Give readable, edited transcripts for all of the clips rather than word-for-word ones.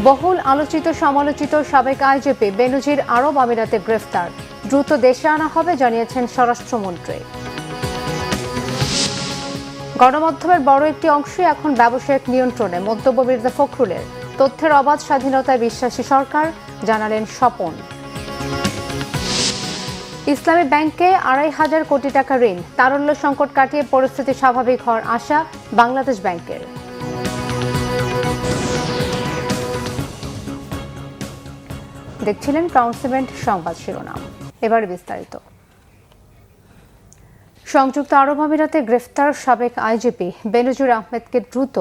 বহুল আলোচিত সমালোচিত সাবেক আইজিপি বেনজির আরব আমিরাতে গ্রেফতার, দ্রুত দেশে আনা হবে জানিয়েছেন স্বরাষ্ট্রমন্ত্রী। গণমাধ্যমের বড় একটি অংশই এখন ব্যবসায়িক নিয়ন্ত্রণে, মন্তব্য মির্জা ফখরুলের। তথ্যের অবাধ স্বাধীনতায় বিশ্বাসী সরকার, জানালেন স্বপন। ইসলামী ব্যাংকে ২৫০০ কোটি টাকা ঋণ, তারল্য সংকট কাটিয়ে পরিস্থিতি স্বাভাবিক হওয়ার আশা বাংলাদেশ ব্যাংকের। দেখছিলেন ক্রাউন সিমেন্ট সংবাদ শিরোনাম, এবারে বিস্তারিত। সংযুক্ত আরব আমিরাতে গ্রেফতার সাবেক আইজিপি বেনজির আহমেদকে দ্রুত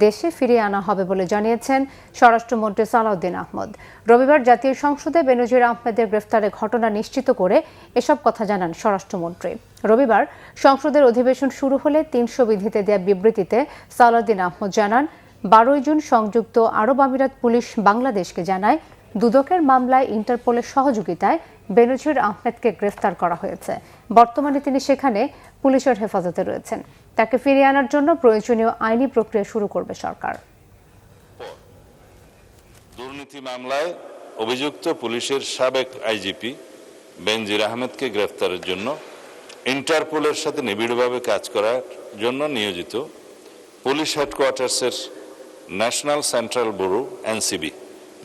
দেশে ফিরিয়ে আনা হবে বলে জানিয়েছেন স্বরাষ্ট্রমন্ত্রী সালাউদ্দিন আহমদ। রবিবার জাতীয় সংসদে বেনজির আহমেদের গ্রেফতারের ঘটনা নিশ্চিত করে এসব কথা জানান স্বরাষ্ট্রমন্ত্রী। রবিবার সংসদের অধিবেশন শুরু হলে ৩০০ বিধিতে দেয়া বিবৃতিতে সালাউদ্দিন আহমদ জানান, ১২ জুন সংযুক্ত আরব আমিরাত পুলিশ বাংলাদেশকে জানায় দুদকের মামলায় ইন্টারপোলের সহযোগিতায় বেনজির আহমেদকে গ্রেফতার করা হয়েছে। বর্তমানে তিনি সেখানে পুলিশের হেফাজতে রয়েছেন। তাকে ফিরিয়ে আনার জন্য প্রয়োজনীয় আইনি প্রক্রিয়া শুরু করবে সরকার। দুর্নীতি মামলায় অভিযুক্ত পুলিশের সাবেক আইজিপি বেনজির আহমেদকে গ্রেফতারের জন্য ইন্টারপোলের সাথে নিবিড়ভাবে কাজ করার জন্য নিয়োজিত পুলিশ হেডকোয়ার্টার্সের national central bureau NCB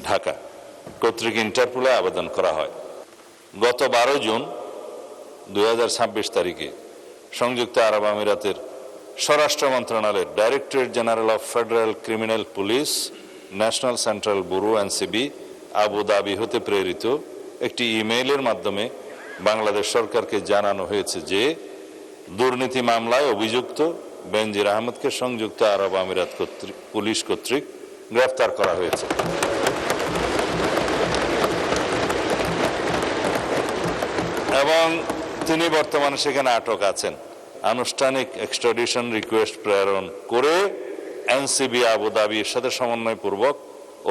Dhaka কর্তৃক ইন্টারপোলে আবেদন করা হয়। গত ১২ জুন ২০২৬ তারিখে সংযুক্ত আরব আমিরাতের স্বরাষ্ট্র মন্ত্রণালয়ের directorate general of federal criminal police national central bureau NCB Abu Dhabi হতে প্রেরিত একটি ইমেইলের মাধ্যমে বাংলাদেশ সরকারকে জানানো হয়েছে যে দুর্নীতি মামলায় অভিযুক্ত বেনজির আহমেদকে সংযুক্ত আরব আমিরাত পুলিশ কর্তৃক গ্রেফতার করা হয়েছে এবং তিনি বর্তমানে সেখানে আটক আছেন। আনুষ্ঠানিক এক্সট্রাডিশন রিকোয়েস্ট প্রেরণ করে এনসিবি আবুধাবির সাথে সমন্বয়পূর্বক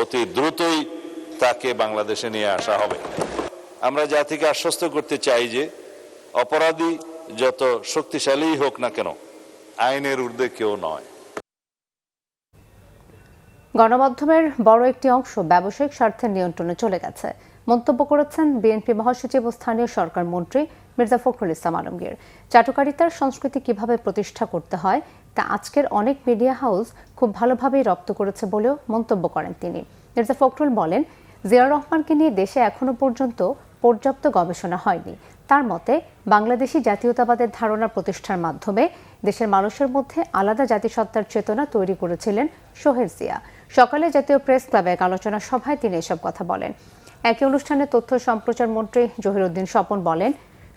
অতি দ্রুতই তাকে বাংলাদেশে নিয়ে আসা হবে। আমরা জাতিকে আশ্বস্ত করতে চাই যে অপরাধী যত শক্তিশালী হোক না কেন, আইনের ঊর্ধ্বে কেউ নয়। গণমাধ্যমের বড় একটি অংশ ব্যবসায়িক স্বার্থের নিয়ন্ত্রণে চলে গেছে, মন্তব্য করেছেন বিএনপি মহাসচিব ও স্থানীয় সরকার মন্ত্রী মির্জা ফখরুল ইসলাম আলমগীর। চাটুকারিতার সংস্কৃতি কিভাবে প্রতিষ্ঠা করতে হয় তা আজকের অনেক মিডিয়া হাউস খুব ভালোভাবেই রপ্ত করেছে বলেও মন্তব্য করেন তিনি। মির্জা ফখরুল বলেন, জিয়াউর রহমানকে নিয়ে দেশে এখনো পর্যন্ত পর্যাপ্ত গবেষণা হয়নি। তার মতে বাংলাদেশি জাতীয়তাবাদের ধারণা প্রতিষ্ঠার মাধ্যমে দেশের মানুষের মধ্যে আলাদা জাতিসত্তার চেতনা তৈরি করেছিলেন শহীদ জিয়া। সকালে জাতীয় প্রেস ক্লাবে এক আলোচনা সভায় তিনি এসব কথা বলেন। একই অনুষ্ঠানে তথ্য সম্প্রচার মন্ত্রী জহিরুদ্দিন স্বপন বলেন,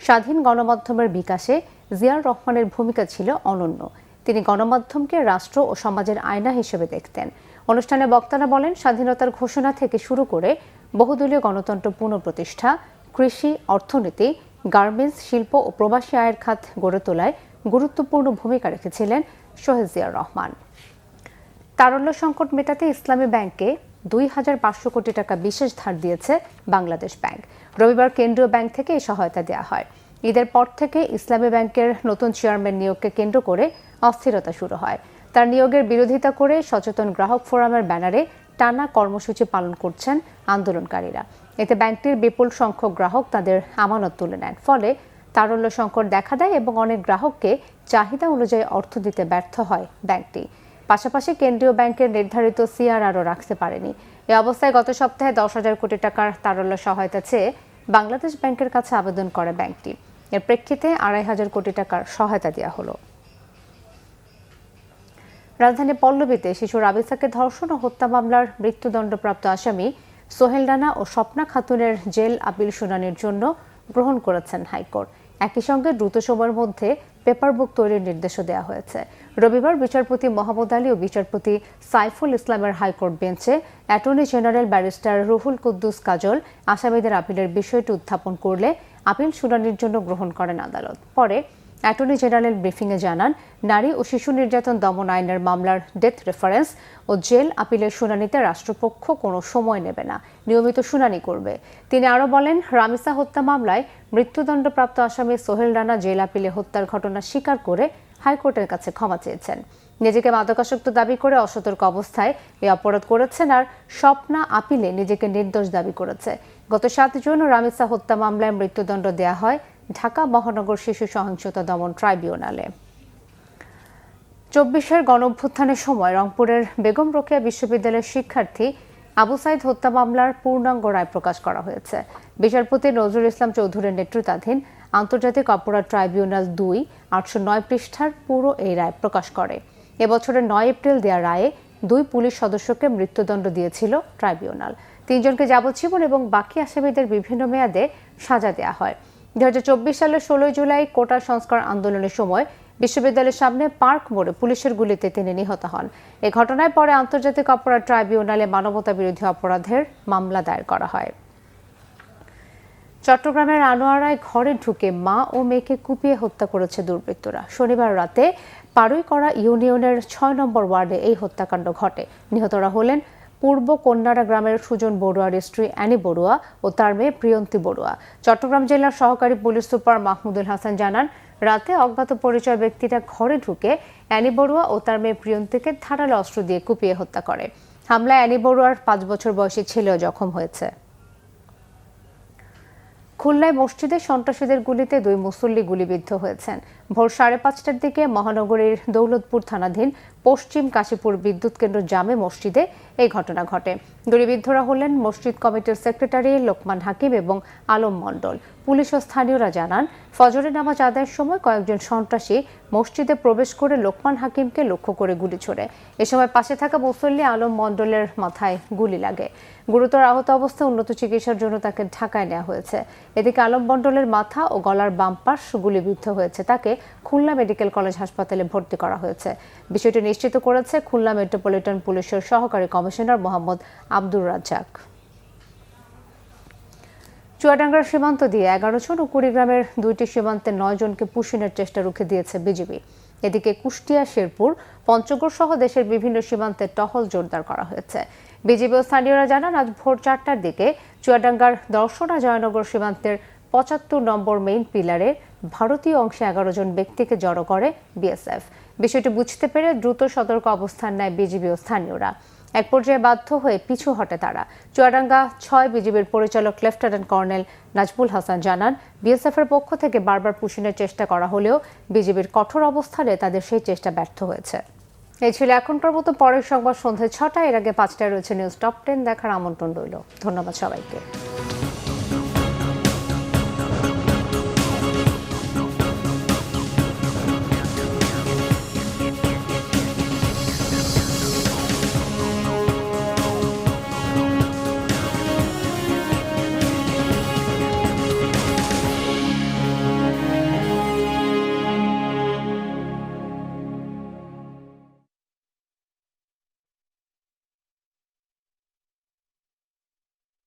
স্বাধীন গণমাধ্যমের বিকাশে জিয়াউর রহমানের ভূমিকা ছিল অনন্য। তিনি গণমাধ্যমকে রাষ্ট্র ও সমাজের আয়না হিসেবে দেখতেন। অনুষ্ঠানে বক্তারা বলেন, স্বাধীনতার ঘোষণা থেকে শুরু করে বহুদলীয় গণতন্ত্র পুনঃপ্রতিষ্ঠা, কৃষি, অর্থনীতি, গার্মেন্টস, শিল্প ও প্রবাসী আয়ের খাত গড়ে তোলায় গুরুত্বপূর্ণ ভূমিকা রেখেছিলেন শহীদ জিয়াউর রহমান। তারল্য সংকট মেটাতে ইসলামী ব্যাংকে ২৫০০ কোটি টাকা বিশেষ ধার দিয়েছে বাংলাদেশ ব্যাংক। রবিবার কেন্দ্রীয় ব্যাংক থেকে এই সহায়তা দেওয়া হয়। ঈদের পর থেকে ইসলামী ব্যাংকের নতুন চেয়ারম্যান নিয়োগকে কেন্দ্র করে অস্থিরতা শুরু হয়। তার নিয়োগের বিরোধিতা করে সচেতন গ্রাহক ফোরামের ব্যানারে টানা কর্মসূচি পালন করছেন আন্দোলনকারীরা। এতে ব্যাংকটির বিপুল সংখ্যক গ্রাহক তাদের আমানত তুলে নেন। ফলে তারল্য সংকট দেখা দেয় এবং অনেক গ্রাহককে চাহিদা অনুযায়ী অর্থ দিতে ব্যর্থ হয় ব্যাংকটি। পাশাপাশি কেন্দ্রীয় ব্যাংকের নির্ধারিত সিআরআরও রাখতে পারেনি। এই অবস্থায় গত সপ্তাহে ১০,০০০ কোটি টাকার তারল্য সহায়তা চেয়ে বাংলাদেশ ব্যাংকের কাছে আবেদন করে ব্যাংকটি। এর প্রেক্ষিতে ২৫০০ কোটি টাকার সহায়তা দেওয়া হলো। রাজধানী পল্লবীতে শিশু রাবিসাকে ধর্ষণ ও হত্যা মামলার মৃত্যুদণ্ডপ্রাপ্ত আসামি সোহেল রানা ও স্বপ্না খাতুনের জেল আপিল শুনানির জন্য গ্রহণ করেছেন হাইকোর্ট। একই সঙ্গে দ্রুত সময়ের মধ্যে পেপার বুক তৈরির নির্দেশও দেওয়া হয়েছে। রবিবার বিচারপতি মোহাম্মদ আলী ও বিচারপতি সাইফুল ইসলামের হাইকোর্ট বেঞ্চে attorney general barrister Ruhul Quddus Kajal আসামিদের আপিলের বিষয়টি উত্থাপন করলে আপিল শুনানির জন্য গ্রহণ করেন আদালত। পরে অ্যাটর্নি জেনারেল ব্রিফিংয়ে জানান, নারী ও শিশু নির্যাতন দমন আইনের মামলার ডেথ রেফারেন্স ও জেল আপিলের শুনানিতে রাষ্ট্রপক্ষ কোনো সময় নেবে না, নিয়মিত শুনানি করবে। তিনি আরও বলেন, রামিসা হত্যা মামলায় মৃত্যুদণ্ডপ্রাপ্ত আসামি সোহেল রানা জেল আপিলে হত্যার ঘটনা স্বীকার করে হাইকোর্টের কাছে ক্ষমা চেয়েছেন। নিজেকে মাদকাসক্ত দাবি করে অসতর্ক অবস্থায় এই অপরাধ করেছেন আর স্বপ্না আপিলে নিজেকে নির্দোষ দাবি করেছে। গত 7 জুন রামিসা হত্যা মামলায় মৃত্যুদণ্ড দেয়া হয় ঢাকা মহানগর শিশু সহিংসতা দমন ট্রাইব্যুনালে। 24-এর গণঅভ্যুত্থানের সময় রংপুরের বেগম রোকেয়া বিশ্ববিদ্যালয়ের শিক্ষার্থী আবু সাইদ হত্যা মামলার পূর্ণাঙ্গ রায় প্রকাশ করা হয়েছে। বিচারপতি নজরুল ইসলাম চৌধুরীর নেতৃত্বাধীন আন্তর্জাতিক অপরাধ ট্রাইব্যুনাল 2 809 পৃষ্ঠার পুরো এই রায় প্রকাশ করে। এবছরের 9 এপ্রিল দেয়া রায়ে 2 পুলিশ সদস্যকে মৃত্যুদণ্ড দিয়েছিল ট্রাইব্যুনাল। 3 জনকে যাবজ্জীবন এবং বাকি আসামিদের বিভিন্ন মেয়াদে সাজা দেওয়া হয়। 2024 সালের 16 জুলাই কোটা সংস্কার আন্দোলনের সময় বিশ্ববিদ্যালয়ের সামনে পার্ক মোড়ে পুলিশের গুলিতে তিনি নিহত হন। এ ঘটনায় পরে আন্তর্জাতিক অপরাধ ট্রাইব্যুনালে মানবতা বিরোধী অপরাধের মামলা দায়ের করা হয়। চট্টগ্রামের আনোয়ারায় ঘরে ঢুকে মা ও মেয়েকে কুপিয়ে হত্যা করেছে দুর্বৃত্তরা। শনিবার রাতে পাড়ুইকড়া ইউনিয়নের 6 নম্বর ওয়ার্ডে এই হত্যাকাণ্ড ঘটে। নিহতরা হলেন পূর্ব কন্যারা গ্রামের সুজন বড়ুয়ার স্ত্রী অ্যানি বড়ুয়া ও তার মেয়ে প্রিয়ন্তী বড়ুয়া। চট্টগ্রাম জেলার সহকারী পুলিশ সুপার মাহমুদুল হাসান জানান, রাতে অজ্ঞাত পরিচয় ব্যক্তিরা ঘরে ঢুকে অ্যানি বড়ুয়া ও তার মেয়ে প্রিয়ন্তীকে ধারালো অস্ত্র দিয়ে কুপিয়ে হত্যা করে। হামলায় অ্যানি বড়ুয়ার 5 বছর বয়সী ছেলেও জখম হয়েছে। খুলনায় মসজিদে সন্ত্রাসীদের গুলিতে 2 মুসল্লি গুলিবিদ্ধ হয়েছেন। ভোর 5:30টার দিকে মহানগরীর দৌলতপুর থানাধীন পশ্চিম কাশীপুর বিদ্যুৎ কেন্দ্র জামে মসজিদে এই ঘটনা ঘটে। গুলিবিদ্ধরা হলেন মসজিদ কমিটির সেক্রেটারি লোকমান হাকিম এবং আলম মণ্ডল। পুলিশ ও স্থানীয়রা জানান, ফজরের নামাজ আদায়ের সময় কয়েকজন সন্ত্রাসী মসজিদে প্রবেশ করে লোকমান হাকিমকে লক্ষ্য করে গুলি ছোড়ে। এ সময় পাশে থাকা মুসল্লি আলম মণ্ডলের মাথায় গুলি লাগে। গুরুতর আহত অবস্থায় উন্নত চিকিৎসার জন্য তাকে ঢাকায় নেওয়া হয়েছে। এদিকে আলম মণ্ডলের মাথা ও গলার বাম পাশ গুলিবিদ্ধ হয়েছে। তাকে খুলনা মেডিকেল কলেজ হাসপাতালে ভর্তি করা হয়েছে। বিষয়টি নিশ্চিত করেছে খুলনা মেট্রোপলিটন পুলিশের সহকারী কমিশনার মোহাম্মদ আব্দুর রাজ্জাক। চুয়াডাঙ্গার সীমান্ত দিয়ে 11 জন ও কুড়িগ্রামের 2টি সীমান্তে 9 জনকে পুশিনের চেষ্টা রুখে দিয়েছে বিজিবি। এদিকে কুষ্টিয়া, শেরপুর, পঞ্চগড় সহ দেশের বিভিন্ন সীমান্তে টহল জোরদার করা হয়েছে। বিজিবি ও স্থানীয়রা জানান, আজ ভোর 4টার দিকে চুয়াডাঙ্গার দর্শনা জয়নগর সীমান্তের 75 নম্বর মেইন পিলারে ভারতীয় অংশে 11 জন ব্যক্তিকে জড়ো করে বিএসএফ। বিষয়টি বুঝতে পেরে দ্রুত সতর্ক অবস্থান নেয় বিজিবি ও স্থানীয়রা। এক পর্যায়ে বাধ্য হয়ে পিছু হটে তারা। চুয়াডাঙ্গা 6 বিজিবির পরিচালক লেফটেন্যান্ট কর্নেল নাজবুল হাসান জানান, বিএসএফের পক্ষ থেকে বারবার পুশিনের চেষ্টা করা হলেও বিজিবির কঠোর অবস্থানে তাদের সেই চেষ্টা ব্যর্থ হয়েছে। এই ছিল এখনকার মতো। পরের সংবাদ সন্ধ্যে 6টায়। এর আগে 5টায় রয়েছে নিউজ টপ 10 দেখার আমন্ত্রণ রইল। ধন্যবাদ সবাইকে।